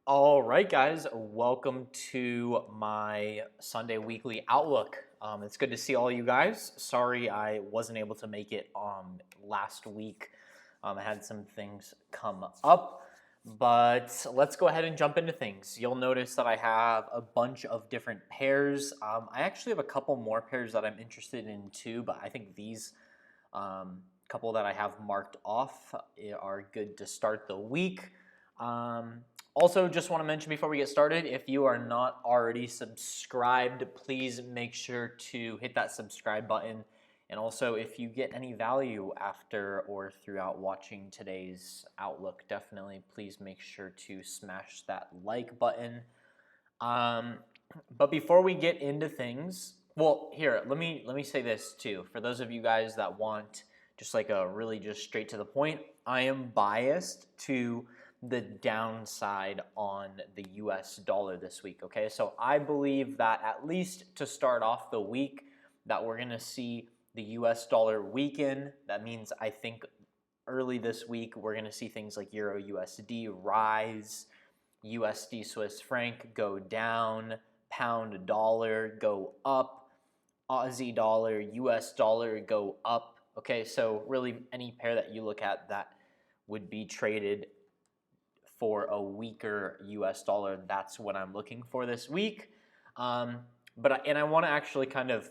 All right, guys, welcome to my Sunday weekly outlook. It's good to see all you guys. Sorry I wasn't able to make it last week. I had some things come up, but let's go ahead and jump into things. You'll notice that I have a bunch of different pairs. I actually have a couple more pairs that I'm interested in too, but I think these couple that I have marked off are good to start the week. Also, just want to mention before we get started, if you are not already subscribed, please make sure to hit that subscribe button. And also, if you get any value after or throughout watching today's outlook, definitely please make sure to smash that like button. But before we get into things, well, here, let me say this too. For those of you guys that want just like a really just straight to the point, I am biased to the downside on the US dollar this week, okay? So I believe that at least to start off the week that we're going to see the US dollar weaken. That means I think early this week we're going to see things like Euro USD rise, USD Swiss franc go down, pound dollar go up, Aussie dollar, US dollar go up. Okay, so really any pair that you look at that would be traded for a weaker US dollar, that's what I'm looking for this week. I want to actually kind of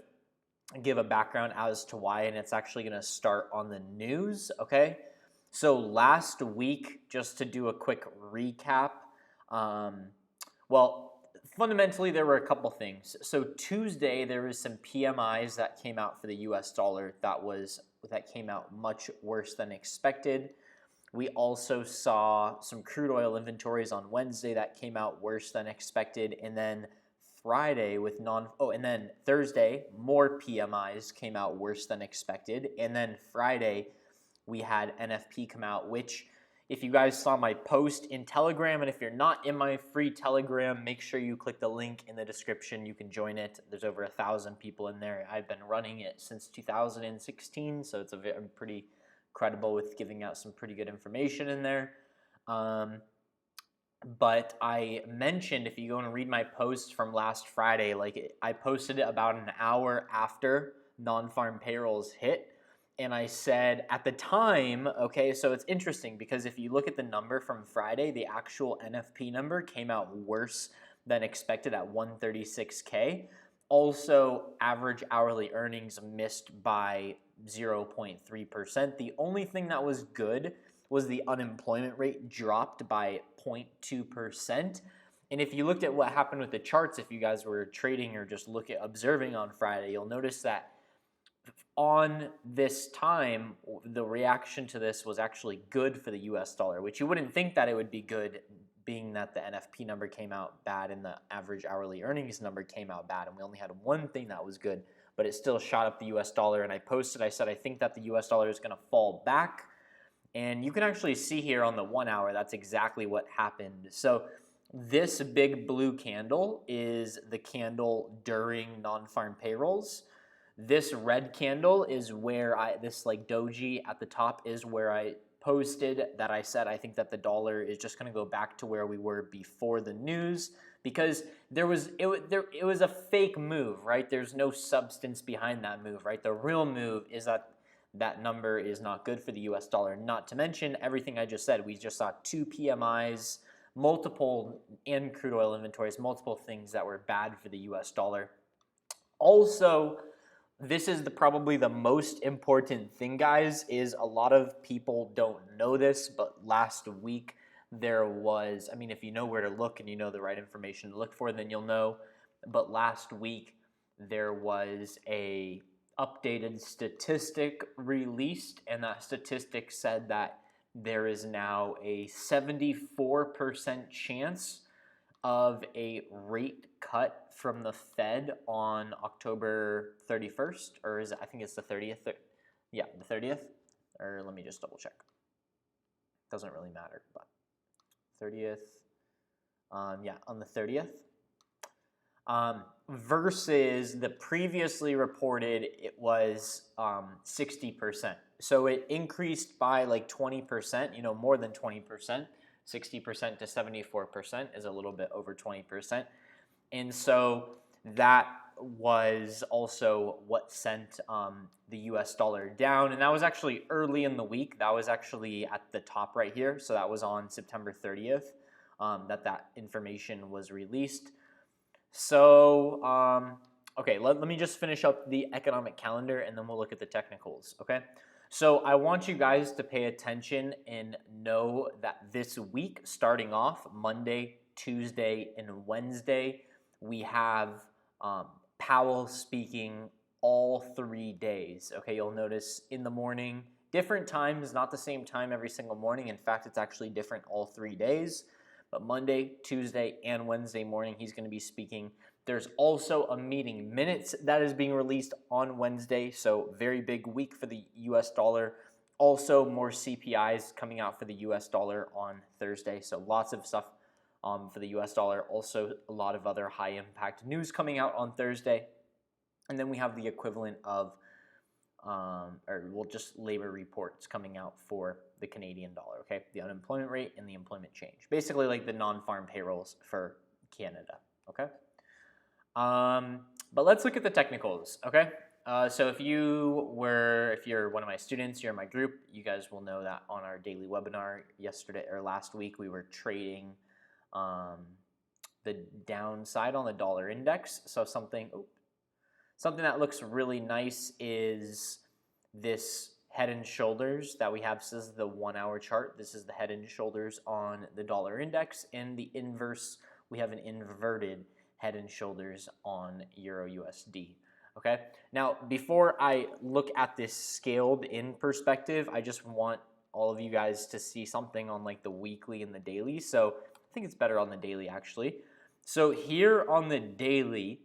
give a background as to why, and it's actually going to start on the news, okay? So last week, just to do a quick recap, fundamentally there were a couple things. So Tuesday there was some PMIs that came out for the US dollar that came out much worse than expected. We also saw some crude oil inventories on Wednesday that came out worse than expected, and then and then Thursday more PMIs came out worse than expected, and then Friday we had NFP come out, which if you guys saw my post in Telegram, and if you're not in my free Telegram, make sure you click the link in the description. You can join it. There's over 1,000 people in there. I've been running it since 2016, so I'm pretty credible with giving out some pretty good information in there. But I mentioned, if you go and read my post from last Friday, I posted it about an hour after non-farm payrolls hit. And I said at the time, okay, so it's interesting because if you look at the number from Friday, the actual NFP number came out worse than expected at 136K. Also, average hourly earnings missed by 0.3%. The only thing that was good was the unemployment rate dropped by 0.2%. And if you looked at what happened with the charts, if you guys were trading or just observing on Friday, you'll notice that on this time, the reaction to this was actually good for the US dollar, which you wouldn't think that it would be good, being that the NFP number came out bad and the average hourly earnings number came out bad, and we only had one thing that was good, but it still shot up the US dollar. And I said I think that the US dollar is going to fall back, and you can actually see here on the 1 hour that's exactly what happened. So this big blue candle is the candle during non-farm payrolls. This red candle is where this like doji at the top is where I posted that I said I think that the dollar is just going to go back to where we were before the news, because it was a fake move, right? There's no substance behind that move, right? The real move is that number is not good for the US dollar. Not to mention everything I just said. We just saw two PMIs, multiple in crude oil inventories, multiple things that were bad for the US dollar. Also, this is probably the most important thing, guys, is a lot of people don't know this, but last week there was, I mean, if you know where to look and you know the right information to look for, then you'll know. But last week there was a updated statistic released, and that statistic said that there is now a 74% chance of a rate cut from the Fed on October 31st, or I think it's the 30th. Yeah, the 30th, or let me just double check. Doesn't really matter, but 30th, yeah, on the 30th. Versus the previously reported, it was 60%. So it increased by like 20%, more than 20%. 60% to 74% is a little bit over 20%. And so that was also what sent the US dollar down. And that was actually early in the week. That was actually at the top right here. So that was on September 30th that information was released. So, okay, let me just finish up the economic calendar and then we'll look at the technicals, okay? So I want you guys to pay attention and know that this week, starting off Monday, Tuesday, and Wednesday, we have Powell speaking all 3 days. Okay, you'll notice in the morning, different times, not the same time every single morning. In fact, it's actually different all 3 days. But Monday, Tuesday, and Wednesday morning, he's going to be speaking. There's also a meeting minutes that is being released on Wednesday, so very big week for the US dollar. Also, more CPIs coming out for the US dollar on Thursday, so lots of stuff for the US dollar. Also, a lot of other high impact news coming out on Thursday. And then we have the equivalent of, just labor reports coming out for the Canadian dollar, okay? The unemployment rate and the employment change. Basically like the non-farm payrolls for Canada, okay? But let's look at the technicals, okay? So if you're one of my students, you're in my group, you guys will know that on our daily webinar last week, we were trading the downside on the dollar index. So something that looks really nice is this head and shoulders that we have. So this is the 1 hour chart. This is the head and shoulders on the dollar index. And the inverse, we have an inverted head and shoulders on Euro USD. Okay. Now, before I look at this scaled in perspective, I just want all of you guys to see something on like the weekly and the daily. So I think it's better on the daily actually. So here on the daily,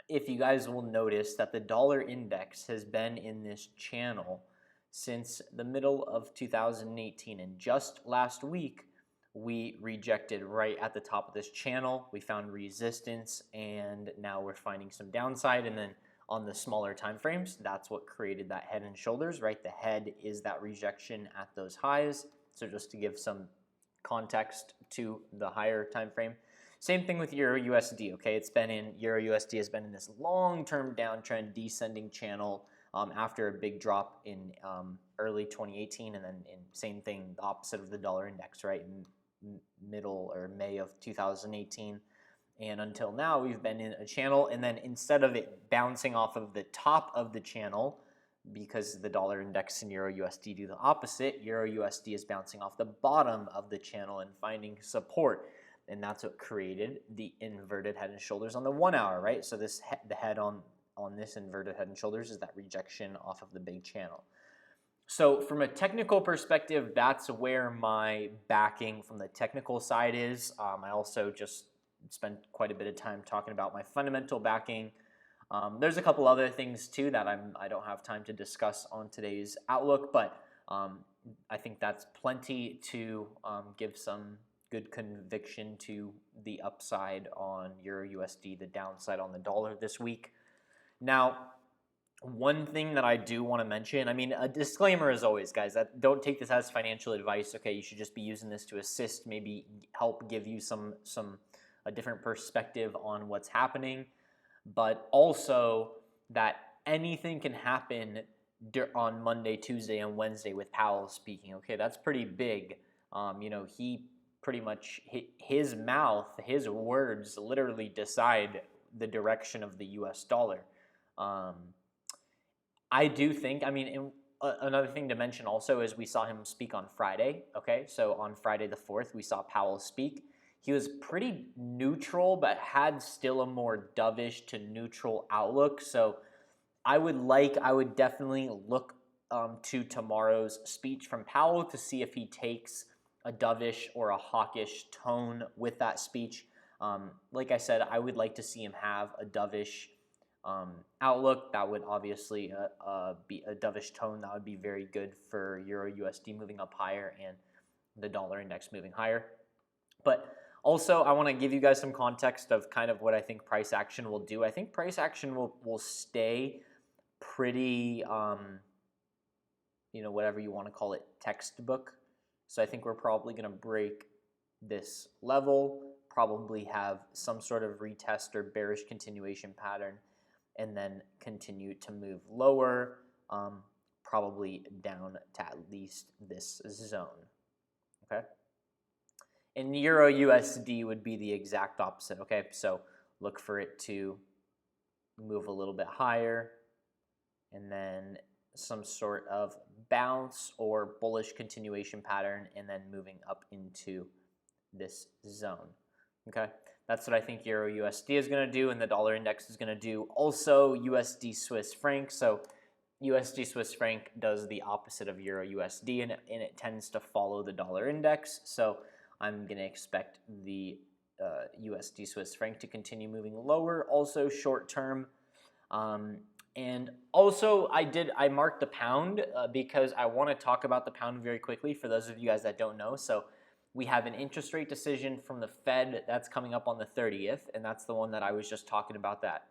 if you guys will notice that the dollar index has been in this channel since the middle of 2018, and just last week we rejected right at the top of this channel. We found resistance and now we're finding some downside, and then on the smaller time frames, that's what created that head and shoulders, right? The head is that rejection at those highs. So just to give some context to the higher time frame. Same thing with Euro USD, okay? Euro USD has been in this long-term downtrend descending channel after a big drop in early 2018, and then same thing, the opposite of the dollar index, right? In middle or May of 2018. And until now, we've been in a channel, and then instead of it bouncing off of the top of the channel, because the dollar index and Euro USD do the opposite, Euro USD is bouncing off the bottom of the channel and finding support. And that's what created the inverted head and shoulders on the 1 hour, right? So the head on this inverted head and shoulders is that rejection off of the big channel. So from a technical perspective, that's where my backing from the technical side is. I also just spent quite a bit of time talking about my fundamental backing. There's a couple other things too that I don't have time to discuss on today's outlook, but I think that's plenty to give some good conviction to the upside on Euro USD, the downside on the dollar this week. Now, one thing that I do want to mention, I mean, a disclaimer as always, guys, that don't take this as financial advice, okay? You should just be using this to assist, maybe help give you a different perspective on what's happening, but also that anything can happen on Monday, Tuesday, and Wednesday with Powell speaking, okay? That's pretty big. He pretty much, his mouth, his words literally decide the direction of the US dollar. I do think, another thing to mention also is we saw him speak on Friday, okay? So on Friday the 4th, we saw Powell speak. He was pretty neutral, but had still a more dovish to neutral outlook. So I would definitely look to tomorrow's speech from Powell to see if he takes a dovish or a hawkish tone with that speech. Like I said, I would like to see him have a dovish outlook. That would obviously be a dovish tone. That would be very good for Euro USD moving up higher and the dollar index moving higher. But also, I want to give you guys some context of kind of what I think price action will do. I think price action will stay pretty, whatever you want to call it, textbook. So I think we're probably going to break this level, probably have some sort of retest or bearish continuation pattern, and then continue to move lower, probably down to at least this zone. Okay. And Euro USD would be the exact opposite. Okay, so look for it to move a little bit higher, and then some sort of bounce or bullish continuation pattern, and then moving up into this zone. Okay, that's what I think Euro USD is going to do, and the dollar index is going to do. Also, USD Swiss franc. So USD Swiss franc does the opposite of Euro USD, and it tends to follow the dollar index. So I'm going to expect the USD Swiss franc to continue moving lower, also short term. And also, I marked the pound because I want to talk about the pound very quickly for those of you guys that don't know. So we have an interest rate decision from the Fed that's coming up on the 30th, and that's the one that I was just talking about that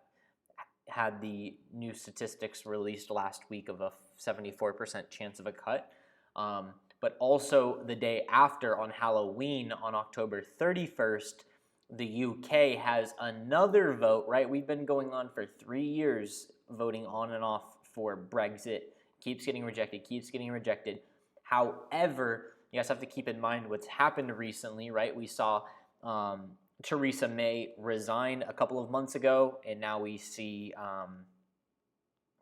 had the new statistics released last week of a 74% chance of a cut. But also the day after, on Halloween, on October 31st, the UK has another vote, right? We've been going on for 3 years voting on and off for Brexit. Keeps getting rejected, keeps getting rejected. However, you guys have to keep in mind what's happened recently, right? We saw Theresa May resign a couple of months ago, and now we see,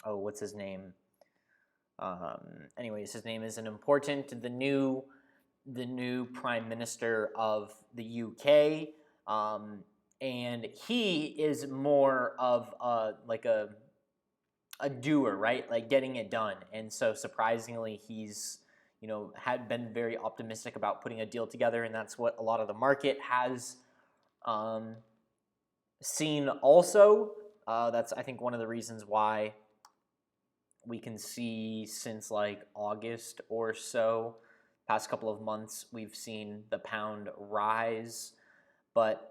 what's his name? Anyways, his name isn't important. The new prime minister of the UK, and he is more of like a doer, right? Like getting it done. And so surprisingly, he's had been very optimistic about putting a deal together, and that's what a lot of the market has seen also. That's, I think, one of the reasons why we can see since like August or so, past couple of months, we've seen the pound rise. But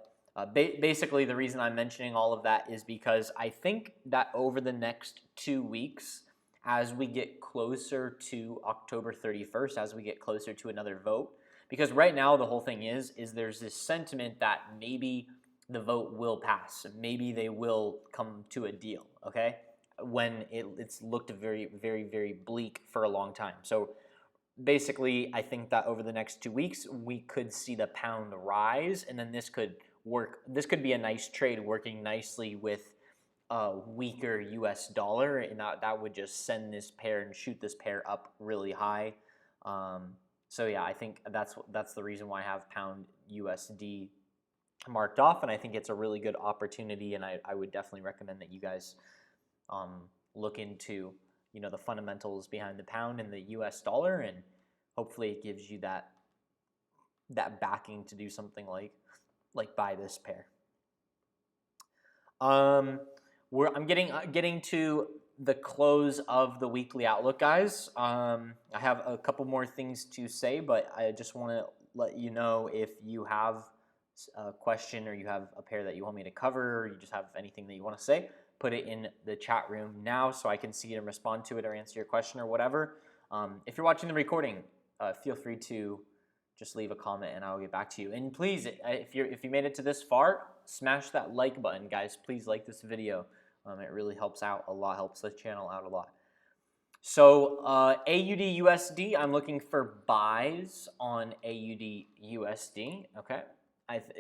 basically, the reason I'm mentioning all of that is because I think that over the next 2 weeks, as we get closer to October 31st, as we get closer to another vote, because right now the whole thing is there's this sentiment that maybe the vote will pass, maybe they will come to a deal, okay? When it's looked very, very, very bleak for a long time. So basically, I think that over the next 2 weeks, we could see the pound rise, and then this could work. This could be a nice trade working nicely with a weaker US dollar, and that would just send this pair and shoot this pair up really high. So yeah, I think that's the reason why I have pound USD marked off, and I think it's a really good opportunity, and I would definitely recommend that you guys look into the fundamentals behind the pound and the US dollar, and hopefully it gives you that backing to do something like buy this pair. I'm getting to the close of the weekly outlook, guys. I have a couple more things to say, but I just want to let you know if you have a question or you have a pair that you want me to cover, or you just have anything that you want to say, put it in the chat room now so I can see it and respond to it or answer your question or whatever. If you're watching the recording, feel free to just leave a comment and I'll get back to you. And please, if you made it to this far, smash that like button, guys. Please like this video. It really helps out a lot, helps the channel out a lot. So AUD USD, I'm looking for buys on AUD USD, okay?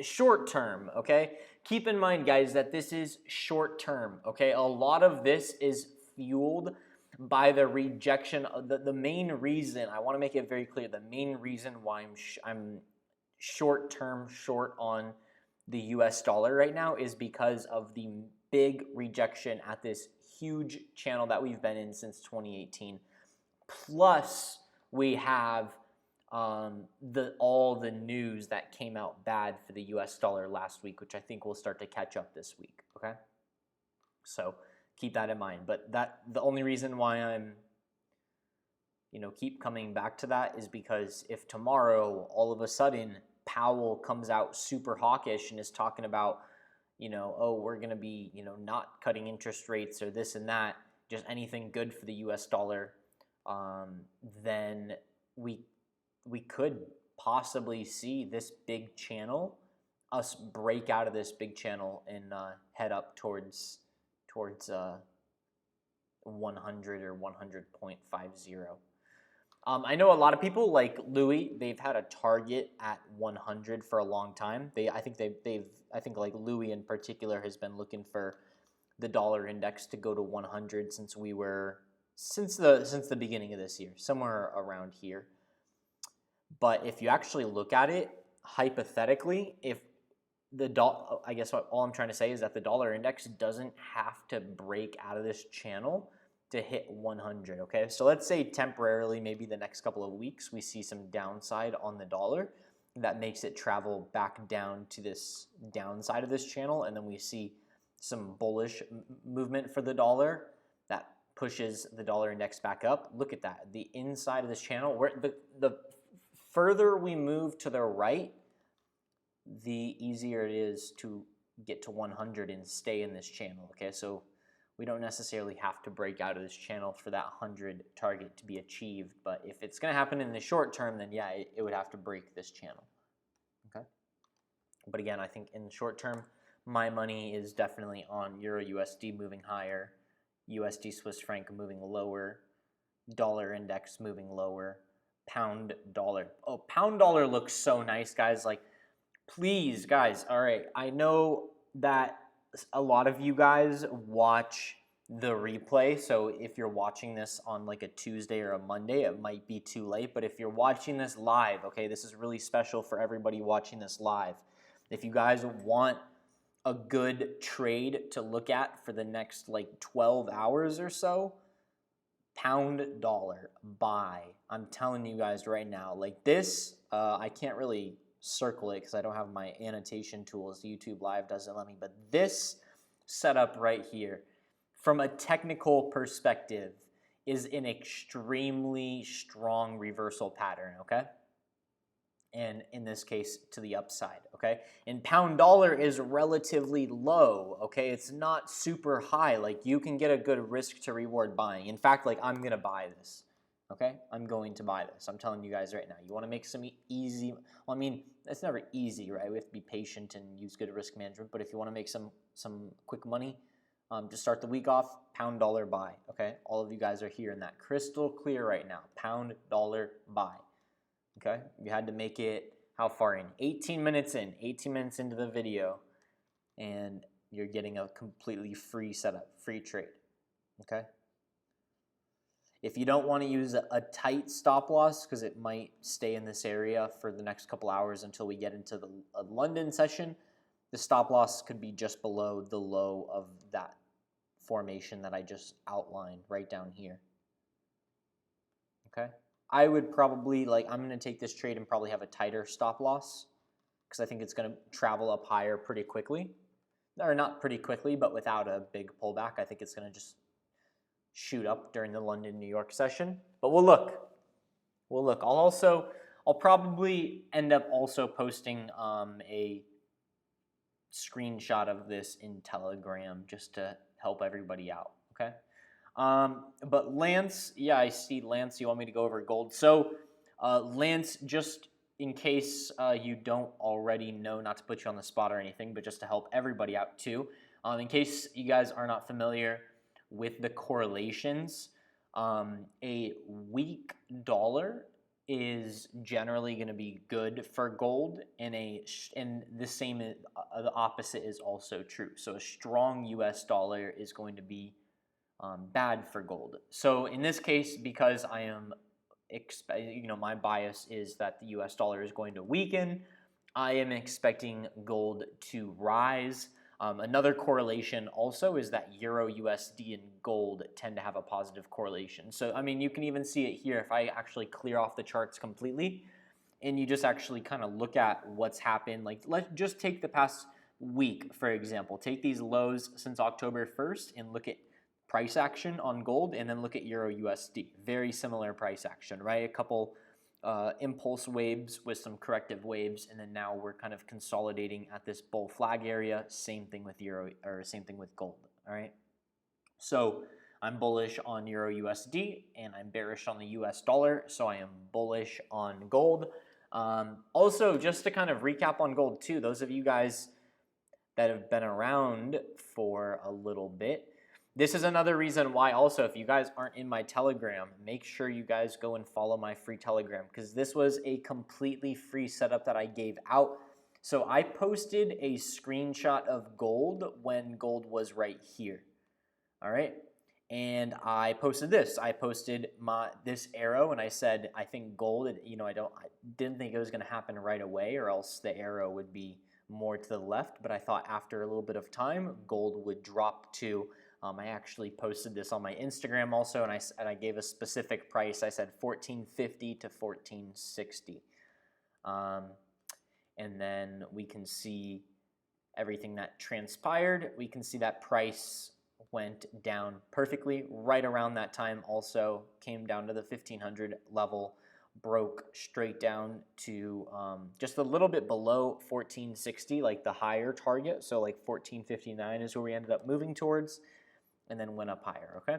Short term, okay? Keep in mind, guys, that this is short term, okay? A lot of this is fueled by the rejection. The main reason, I want to make it very clear, the main reason why I'm short term short on the US dollar right now is because of the big rejection at this huge channel that we've been in since 2018. Plus, we have all the news that came out bad for the US dollar last week, which I think will start to catch up this week, okay? So keep that in mind. But the only reason why I'm keep coming back to that is because if tomorrow all of a sudden Powell comes out super hawkish and is talking about we're going to be not cutting interest rates or this and that, just anything good for the US dollar, then we we could possibly see this big channel, us break out of this big channel and head up towards 100 or 100.50. I know a lot of people like Louis. They've had a target at 100 for a long time. I think like Louis in particular has been looking for the dollar index to go to 100 since the beginning of this year, somewhere around here. But if you actually look at it hypothetically, if I guess all I'm trying to say is that the dollar index doesn't have to break out of this channel to hit 100, okay? So let's say temporarily, maybe the next couple of weeks, we see some downside on the dollar that makes it travel back down to this downside of this channel, and then we see some bullish movement for the dollar that pushes the dollar index back up. Look at that. The inside of this channel, where the further we move to the right, the easier it is to get to 100 and stay in this channel, okay? So we don't necessarily have to break out of this channel for that 100 target to be achieved, but if it's going to happen in the short term, then yeah, it would have to break this channel, okay? But again, I think in the short term, my money is definitely on Euro USD moving higher, USD Swiss franc moving lower, dollar index moving lower, pound dollar. Oh, pound dollar looks so nice, guys. Like, please, guys, all right, I know that a lot of you guys watch the replay, so if you're watching this on like a Tuesday or a Monday, it might be too late, but if you're watching this live, okay, this is really special for everybody watching this live. If you guys want a good trade to look at for the next like 12 hours or so, pound dollar buy. I'm telling you guys right now, like this, I can't really circle it because I don't have my annotation tools. YouTube Live doesn't let me, but this setup right here, from a technical perspective, is an extremely strong reversal pattern, okay? And in this case, to the upside, okay? And pound dollar is relatively low, okay? It's not super high. Like, you can get a good risk to reward buying. In fact, like, I'm gonna buy this, okay? I'm going to buy this. I'm telling you guys right now. You want to make some easy, well, I mean, it's never easy, right? We have to be patient and use good risk management, but if you want to make some quick money to start the week off, pound dollar buy, okay? All of you guys are here in that crystal clear right now. Pound dollar buy. Okay, you had to make it how far in? 18 minutes in, 18 minutes into the video, and you're getting a completely free setup, free trade, okay? If you don't want to use a tight stop loss because it might stay in this area for the next couple hours until we get into the London session, the stop loss could be just below the low of that formation that I just outlined right down here, okay? I would probably, I'm going to take this trade and probably have a tighter stop loss because I think it's going to travel up higher pretty quickly. Or not pretty quickly, but without a big pullback. I think it's going to just shoot up during the London-New York session. But we'll look. We'll look. I'll probably end up also posting a screenshot of this in Telegram just to help everybody out, okay? But Lance, yeah, I see Lance, you want me to go over gold. So Lance, just in case you don't already know, not to put you on the spot or anything, but just to help everybody out too, in case you guys are not familiar with the correlations, a weak dollar is generally going to be good for gold, and the opposite is also true. So a strong US dollar is going to be bad for gold. So in this case, because I am, my bias is that the US dollar is going to weaken, I am expecting gold to rise. Another correlation also is that Euro USD and gold tend to have a positive correlation. So, I mean, you can even see it here if I actually clear off the charts completely and you just actually kind of look at what's happened. Like, let's just take the past week, for example. Take these lows since October 1st and look at price action on gold, and then look at Euro USD. Very similar price action, right? A couple impulse waves with some corrective waves, and then now we're kind of consolidating at this bull flag area. Same thing with Euro, or same thing with gold, all right? So I'm bullish on Euro USD and I'm bearish on the US dollar, so I am bullish on gold. Also, just to kind of recap on gold too, those of you guys that have been around for a little bit, this is another reason why also, if you guys aren't in my Telegram, make sure you guys go and follow my free Telegram, because this was a completely free setup that I gave out. So I posted a screenshot of gold when gold was right here. All right. And I posted this. I posted this arrow, and I said, I think gold, I didn't think it was going to happen right away, or else the arrow would be more to the left. But I thought after a little bit of time, gold would drop to. I actually posted this on my Instagram also, and I gave a specific price. I said 1450 to 1460, and then we can see everything that transpired. We can see that price went down perfectly right around that time. Also came down to the 1500 level, broke straight down to just a little bit below 1460, like the higher target. So like 1459 is where we ended up moving towards, and then went up higher. Okay.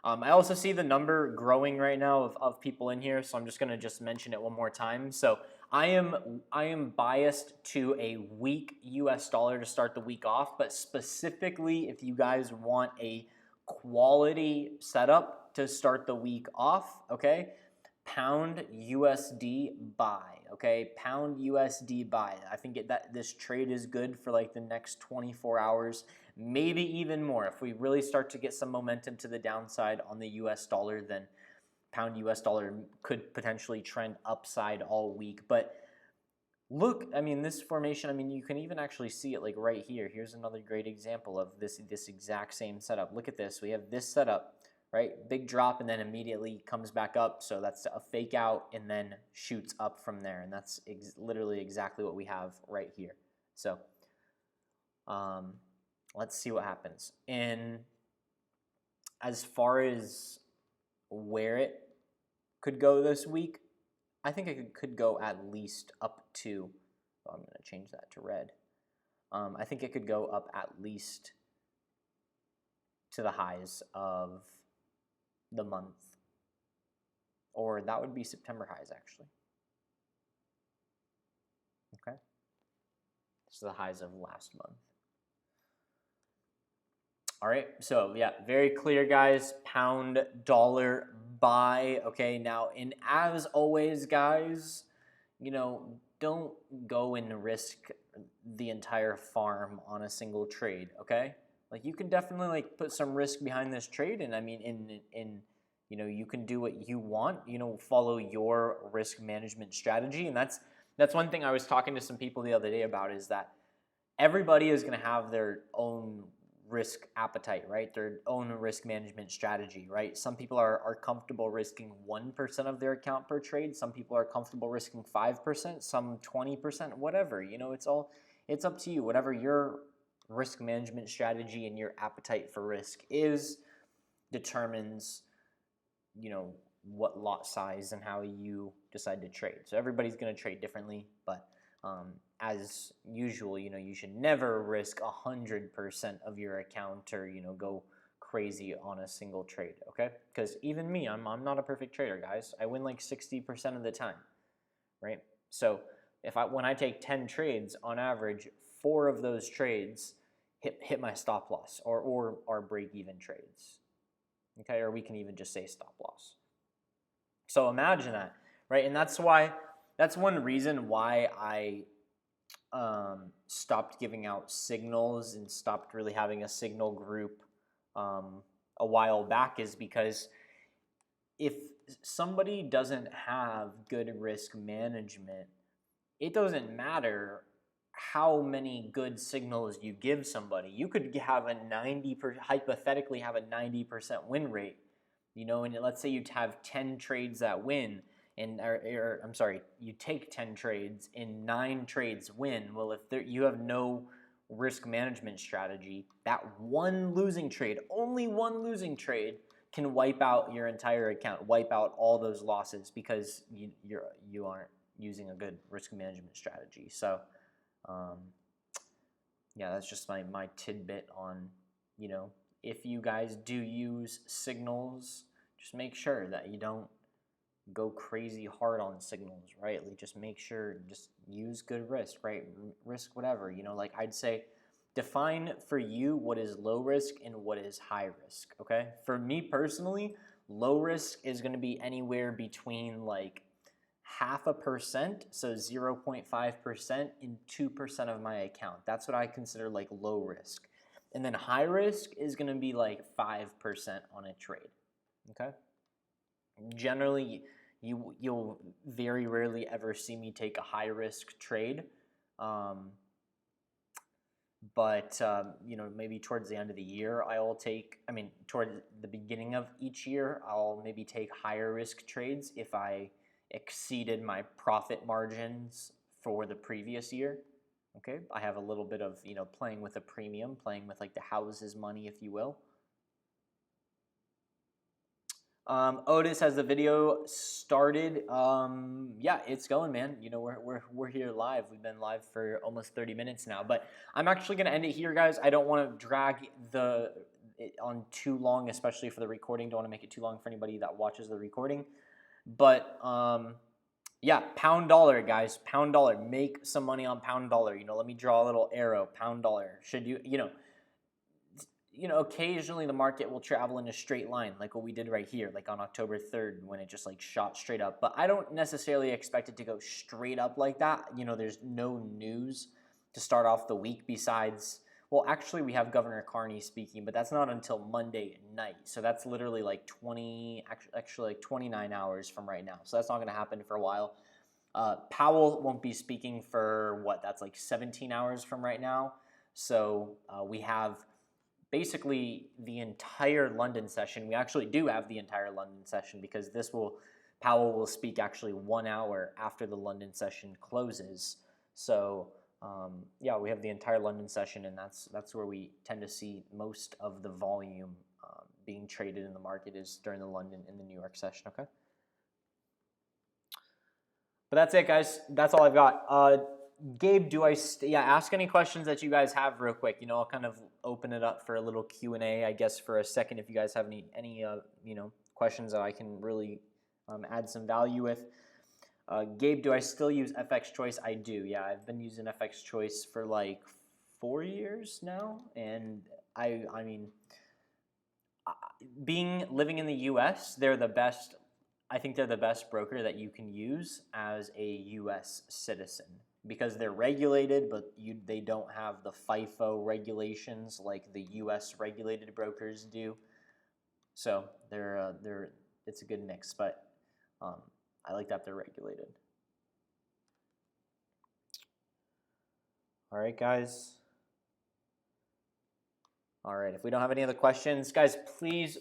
I also see the number growing right now of people in here, so I'm just going to just mention it one more time. So I am biased to a weak US dollar to start the week off, but specifically if you guys want a quality setup to start the week off, okay, pound USD buy, okay, pound USD buy. I think that this trade is good for like the next 24 hours, maybe even more. If we really start to get some momentum to the downside on the US dollar, then pound US dollar could potentially trend upside all week. But look, I mean, this formation, I mean, you can even actually see it like right here. Here's another great example of this exact same setup. Look at this. We have this setup, right? Big drop, and then immediately comes back up. So that's a fake out and then shoots up from there. And that's literally exactly what we have right here. So let's see what happens. And as far as where it could go this week, I think it could go at least up to, I'm going to change that to red. I think it could go up at least to the highs of the month, or that would be September highs actually. Okay, so the highs of last month. All right, so yeah, very clear, guys. Pound dollar buy. Okay, now, and as always, guys, don't go and risk the entire farm on a single trade. Okay, like you can definitely like put some risk behind this trade, and I mean, you can do what you want. Follow your risk management strategy, and that's one thing I was talking to some people the other day about, is that everybody is going to have their own risk appetite, right? Their own risk management strategy, right? Some people are comfortable risking 1% of their account per trade. Some people are comfortable risking 5%, some 20%, whatever. It's up to you. Whatever your risk management strategy and your appetite for risk is determines, what lot size and how you decide to trade. So everybody's going to trade differently, but as usual, you should never risk 100% of your account, or go crazy on a single trade. Okay, because even me, I'm not a perfect trader, guys. I win like 60% of the time, right? So when I take 10 trades on average, 4 of those trades hit my stop loss or are break even trades. Okay, or we can even just say stop loss. So imagine that, right? And that's one reason why I stopped giving out signals and stopped really having a signal group a while back, is because if somebody doesn't have good risk management, it doesn't matter how many good signals you give somebody. You could have hypothetically have a 90% win rate, and let's say you have 10 trades that win, you take 10 trades and 9 trades win. Well, if you have no risk management strategy, that only one losing trade can wipe out your entire account, wipe out all those losses, because you aren't using a good risk management strategy. So yeah, that's just my tidbit on if you guys do use signals, just make sure that you don't go crazy hard on signals, right? Like just make sure, just use good risk, right? Risk whatever, you know, like I'd say define for you what is low risk and what is high risk, okay? For me personally, low risk is going to be anywhere between like 0.5%, so 0.5% and 2% of my account. That's what I consider like low risk. And then high risk is going to be like 5% on a trade, okay? Generally, you'll very rarely ever see me take a high risk trade, but you know, maybe towards the end of the year, toward the beginning of each year, I'll maybe take higher risk trades if I exceeded my profit margins for the previous year. Okay, I have a little bit of, you know, playing with a premium, playing with like the house's money, if you will. Otis, has the video started? Yeah, it's going, man. You know, we're here live. We've been live for almost 30 minutes now, but I'm actually gonna end it here, guys. I don't want to drag it on too long, especially for the recording. Don't want to make it too long for anybody that watches the recording. But yeah, pound dollar, guys. Pound dollar. Make some money on pound dollar. You know, let me draw a little arrow. Pound dollar. Should you know, occasionally the market will travel in a straight line like what we did right here, like on October 3rd when it just like shot straight up. But I don't necessarily expect it to go straight up like that. You know, there's no news to start off the week besides, well, actually we have Governor Carney speaking, but that's not until Monday night. So that's literally like 29 hours from right now. So that's not going to happen for a while. Powell won't be speaking for what? That's like 17 hours from right now. So we have basically the entire London session. We actually do have the entire London session because Powell will speak actually 1 hour after the London session closes. So yeah, we have the entire London session, and that's where we tend to see most of the volume being traded in the market is during the London and the New York session. Okay. But that's it, guys. That's all I've got. Gabe, ask any questions that you guys have real quick. You know, I'll kind of open it up for a little Q&A, I guess, for a second if you guys have any you know, questions that I can really add some value with. Gabe, do I still use FX Choice? I do. Yeah, I've been using FX Choice for like 4 years now, and I mean, living in the U.S., they're the best. I think they're the best broker that you can use as a U.S. citizen because they're regulated, but they don't have the FIFO regulations like the U.S. regulated brokers do. So it's a good mix, but I like that they're regulated. All right, guys. All right, if we don't have any other questions, guys, please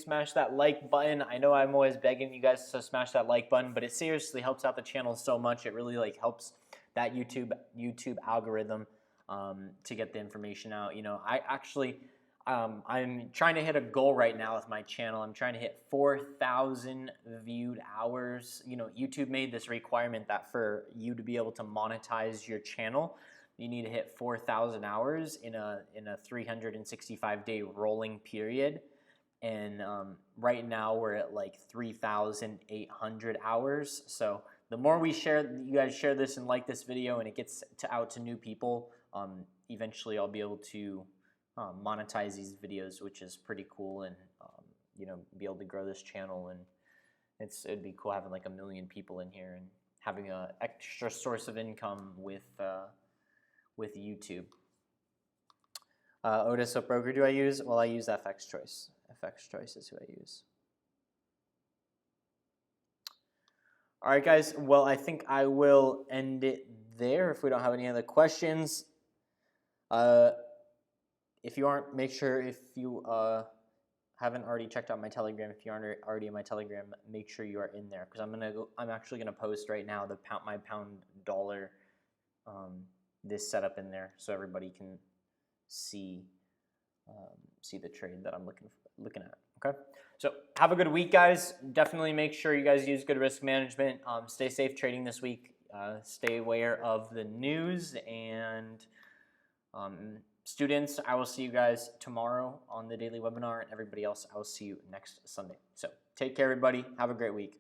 smash that like button. I know I'm always begging you guys to smash that like button, but it seriously helps out the channel so much. It really like helps that YouTube algorithm to get the information out. You know, I'm trying to hit a goal right now with my channel. I'm trying to hit 4,000 viewed hours. You know, YouTube made this requirement that for you to be able to monetize your channel, you need to hit 4,000 hours in a 365-day rolling period. And right now we're at like 3,800 hours. So the more you guys share this and like this video and it gets out to new people, eventually I'll be able to monetize these videos, which is pretty cool, and you know, be able to grow this channel. And it'd be cool having like 1 million people in here and having an extra source of income with YouTube. Otis, what broker do I use? Well, I use FX Choice. FX Choice is who I use. All right, guys. Well, I think I will end it there if we don't have any other questions. If you aren't, make sure if you haven't already checked out my Telegram, if you aren't already in my Telegram, make sure you are in there because I'm actually gonna post right now my pound dollar this setup in there so everybody can see the trade that I'm looking at. Okay, so have a good week, guys. Definitely make sure you guys use good risk management. Stay safe trading this week. Stay aware of the news, and students, I will see you guys tomorrow on the daily webinar, and everybody else, I will see you next Sunday. So take care, everybody. Have a great week.